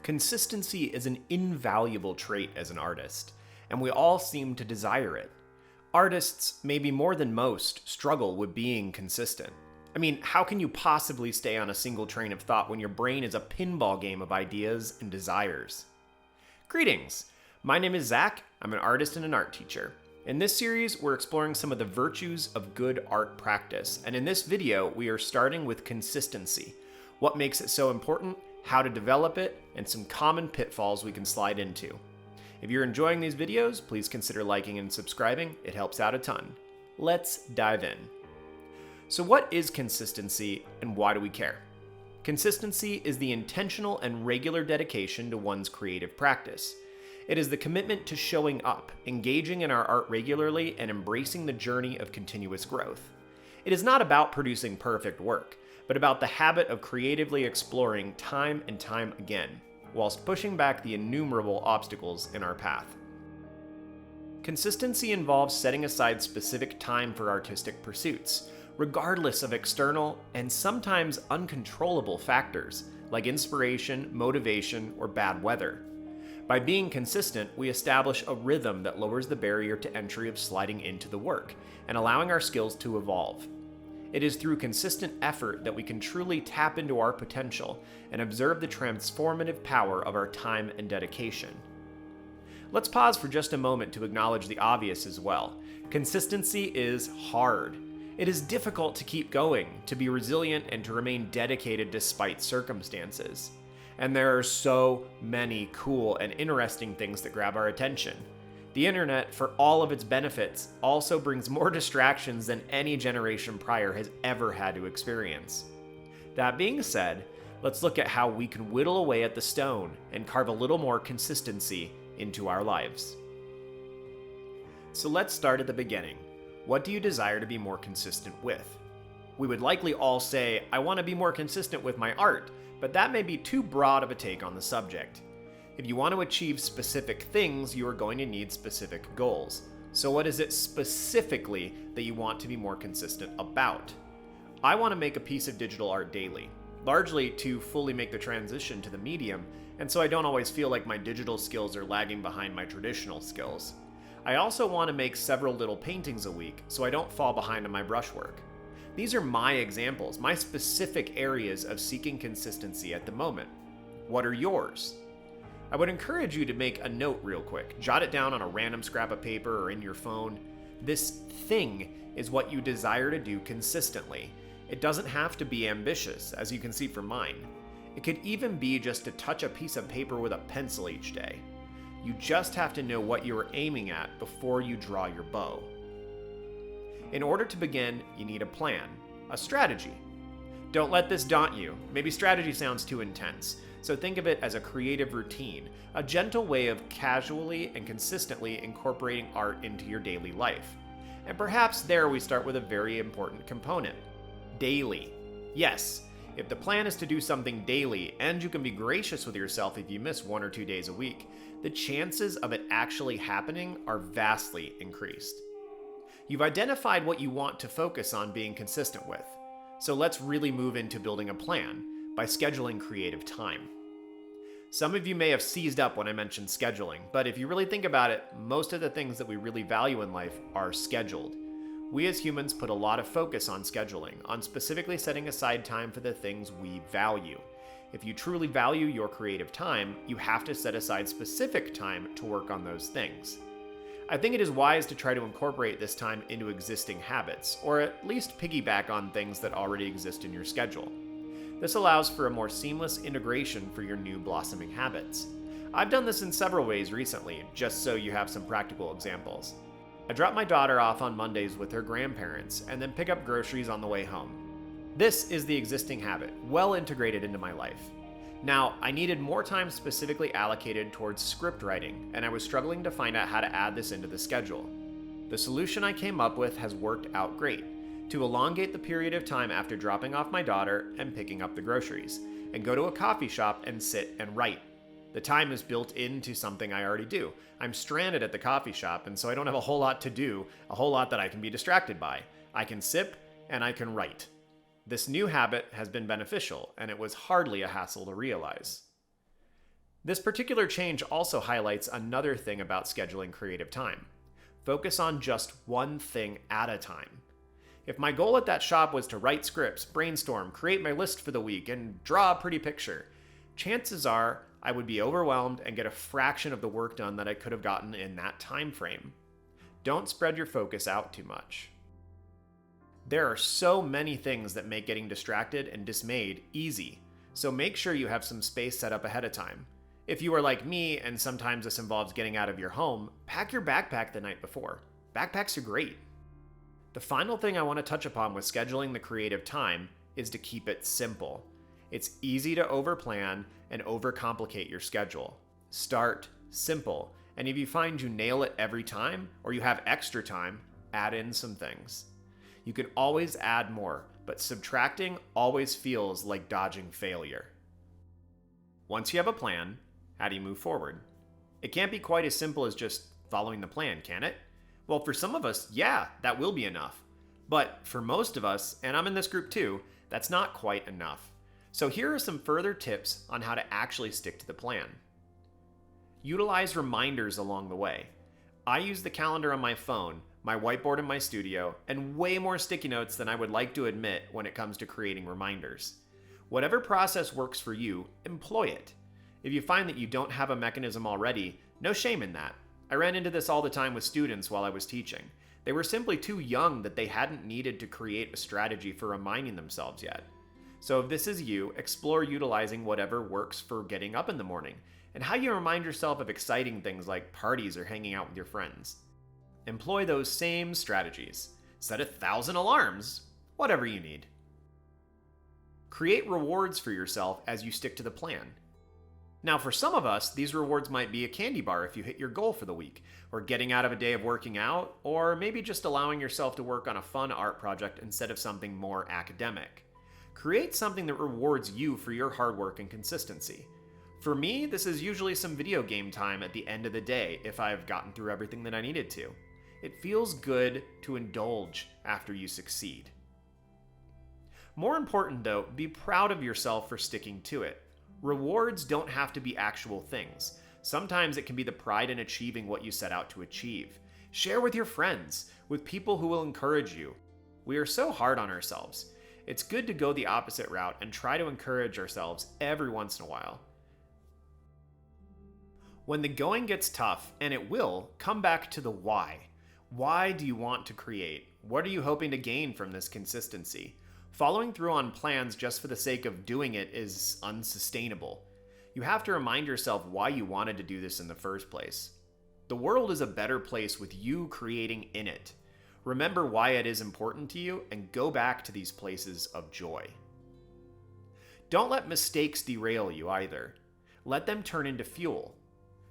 Consistency is an invaluable trait as an artist, and we all seem to desire it. Artists, maybe more than most, struggle with being consistent. I mean, how can you possibly stay on a single train of thought when your brain is a pinball game of ideas and desires? Greetings! My name is Zach. I'm an artist and an art teacher. In this series, we're exploring some of the virtues of good art practice, and in this video, we are starting with consistency. What makes it so important, how to develop it, and some common pitfalls we can slide into. If you're enjoying these videos, please consider liking and subscribing. It helps out a ton. Let's dive in. So what is consistency and why do we care? Consistency is the intentional and regular dedication to one's creative practice. It is the commitment to showing up, engaging in our art regularly, and embracing the journey of continuous growth. It is not about producing perfect work, but about the habit of creatively exploring time and time again, whilst pushing back the innumerable obstacles in our path. Consistency involves setting aside specific time for artistic pursuits, regardless of external and sometimes uncontrollable factors like inspiration, motivation, or bad weather. By being consistent, we establish a rhythm that lowers the barrier to entry of sliding into the work and allowing our skills to evolve. It is through consistent effort that we can truly tap into our potential and observe the transformative power of our time and dedication. Let's pause for just a moment to acknowledge the obvious as well. Consistency is hard. It is difficult to keep going, to be resilient, and to remain dedicated despite circumstances. And there are so many cool and interesting things that grab our attention. The internet, for all of its benefits, also brings more distractions than any generation prior has ever had to experience. That being said, let's look at how we can whittle away at the stone and carve a little more consistency into our lives. So let's start at the beginning. What do you desire to be more consistent with? We would likely all say, I want to be more consistent with my art, but that may be too broad of a take on the subject. If you want to achieve specific things, you are going to need specific goals. So what is it specifically that you want to be more consistent about? I want to make a piece of digital art daily, largely to fully make the transition to the medium, and so I don't always feel like my digital skills are lagging behind my traditional skills. I also want to make several little paintings a week, so I don't fall behind on my brushwork. These are my examples, my specific areas of seeking consistency at the moment. What are yours? I would encourage you to make a note real quick. Jot it down on a random scrap of paper or in your phone. This thing is what you desire to do consistently. It doesn't have to be ambitious, as you can see from mine. It could even be just to touch a piece of paper with a pencil each day. You just have to know what you are aiming at before you draw your bow. In order to begin, you need a plan, a strategy. Don't let this daunt you. Maybe strategy sounds too intense. So think of it as a creative routine, a gentle way of casually and consistently incorporating art into your daily life. And perhaps there we start with a very important component: daily. Yes, if the plan is to do something daily, and you can be gracious with yourself if you miss 1 or 2 days a week, the chances of it actually happening are vastly increased. You've identified what you want to focus on being consistent with. So let's really move into building a plan by scheduling creative time. Some of you may have seized up when I mentioned scheduling, but if you really think about it, most of the things that we really value in life are scheduled. We as humans put a lot of focus on scheduling, on specifically setting aside time for the things we value. If you truly value your creative time, you have to set aside specific time to work on those things. I think it is wise to try to incorporate this time into existing habits, or at least piggyback on things that already exist in your schedule. This allows for a more seamless integration for your new blossoming habits. I've done this in several ways recently, just so you have some practical examples. I drop my daughter off on Mondays with her grandparents, and then pick up groceries on the way home. This is the existing habit, well integrated into my life. Now, I needed more time specifically allocated towards script writing, and I was struggling to find out how to add this into the schedule. The solution I came up with has worked out great: to elongate the period of time after dropping off my daughter and picking up the groceries, and go to a coffee shop and sit and write. The time is built into something I already do. I'm stranded at the coffee shop, and so I don't have a whole lot to do, a whole lot that I can be distracted by. I can sip and I can write. This new habit has been beneficial, and it was hardly a hassle to realize. This particular change also highlights another thing about scheduling creative time. Focus on just one thing at a time. If my goal at that shop was to write scripts, brainstorm, create my list for the week, and draw a pretty picture, chances are I would be overwhelmed and get a fraction of the work done that I could have gotten in that time frame. Don't spread your focus out too much. There are so many things that make getting distracted and dismayed easy, so make sure you have some space set up ahead of time. If you are like me, and sometimes this involves getting out of your home, pack your backpack the night before. Backpacks are great. The final thing I want to touch upon with scheduling the creative time is to keep it simple. It's easy to overplan and overcomplicate your schedule. Start simple, and if you find you nail it every time, or you have extra time, add in some things. You can always add more, but subtracting always feels like dodging failure. Once you have a plan, how do you move forward? It can't be quite as simple as just following the plan, can it? Well, for some of us, yeah, that will be enough. But for most of us, and I'm in this group too, that's not quite enough. So here are some further tips on how to actually stick to the plan. Utilize reminders along the way. I use the calendar on my phone, my whiteboard in my studio, and way more sticky notes than I would like to admit when it comes to creating reminders. Whatever process works for you, employ it. If you find that you don't have a mechanism already, no shame in that. I ran into this all the time with students while I was teaching. They were simply too young that they hadn't needed to create a strategy for reminding themselves yet. So if this is you, explore utilizing whatever works for getting up in the morning, and how you remind yourself of exciting things like parties or hanging out with your friends. Employ those same strategies. Set 1,000 alarms, whatever you need. Create rewards for yourself as you stick to the plan. Now, for some of us, these rewards might be a candy bar if you hit your goal for the week, or getting out of a day of working out, or maybe just allowing yourself to work on a fun art project instead of something more academic. Create something that rewards you for your hard work and consistency. For me, this is usually some video game time at the end of the day if I've gotten through everything that I needed to. It feels good to indulge after you succeed. More important though, be proud of yourself for sticking to it. Rewards don't have to be actual things. Sometimes it can be the pride in achieving what you set out to achieve. Share with your friends, with people who will encourage you. We are so hard on ourselves. It's good to go the opposite route and try to encourage ourselves every once in a while. When the going gets tough, and it will, come back to the why. Why do you want to create? What are you hoping to gain from this consistency? Following through on plans just for the sake of doing it is unsustainable. You have to remind yourself why you wanted to do this in the first place. The world is a better place with you creating in it. Remember why it is important to you and go back to these places of joy. Don't let mistakes derail you either. Let them turn into fuel.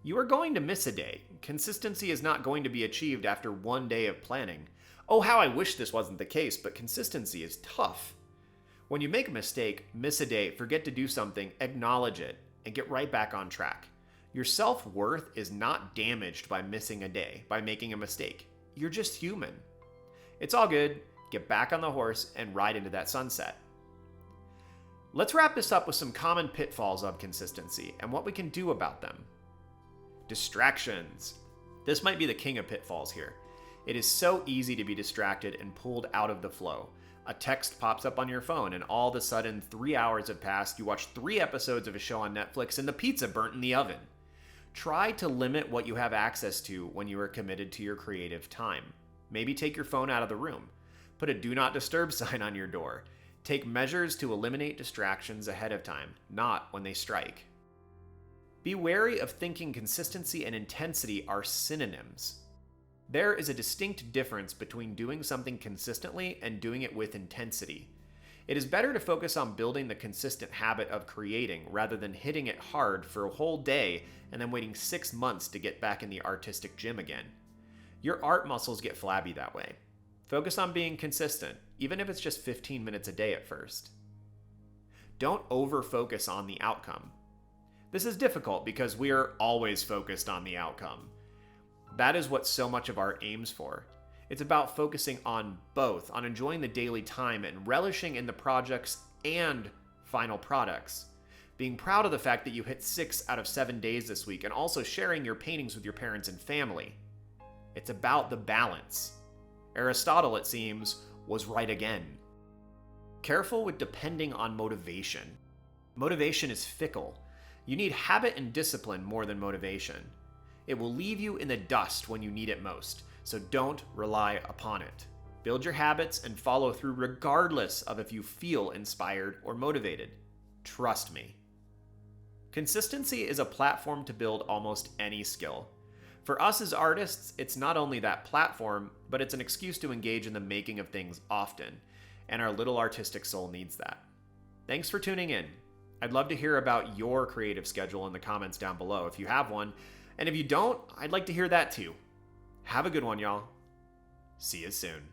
You are going to miss a day. Consistency is not going to be achieved after one day of planning. Oh, how I wish this wasn't the case, but consistency is tough. When you make a mistake, miss a day, forget to do something, acknowledge it, and get right back on track. Your self-worth is not damaged by missing a day, by making a mistake. You're just human. It's all good. Get back on the horse and ride into that sunset. Let's wrap this up with some common pitfalls of consistency and what we can do about them. Distractions. This might be the king of pitfalls here. It is so easy to be distracted and pulled out of the flow. A text pops up on your phone and all of a sudden 3 hours have passed, you watch 3 episodes of a show on Netflix and the pizza burnt in the oven. Try to limit what you have access to when you are committed to your creative time. Maybe take your phone out of the room. Put a do not disturb sign on your door. Take measures to eliminate distractions ahead of time, not when they strike. Be wary of thinking consistency and intensity are synonyms. There is a distinct difference between doing something consistently and doing it with intensity. It is better to focus on building the consistent habit of creating rather than hitting it hard for a whole day and then waiting 6 months to get back in the artistic gym again. Your art muscles get flabby that way. Focus on being consistent, even if it's just 15 minutes a day at first. Don't over-focus on the outcome. This is difficult because we are always focused on the outcome. That is what so much of art aims for. It's about focusing on both, on enjoying the daily time and relishing in the projects and final products. being proud of the fact that you hit 6 out of 7 days this week, and also sharing your paintings with your parents and family. It's about the balance. Aristotle, it seems, was right again. Careful with depending on motivation. Motivation is fickle. You need habit and discipline more than motivation. It will leave you in the dust when you need it most, so don't rely upon it. Build your habits and follow through regardless of if you feel inspired or motivated. Trust me. Consistency is a platform to build almost any skill. For us as artists, it's not only that platform, but it's an excuse to engage in the making of things often, and our little artistic soul needs that. Thanks for tuning in. I'd love to hear about your creative schedule in the comments down below if you have one, and if you don't, I'd like to hear that too. Have a good one, y'all. See you soon.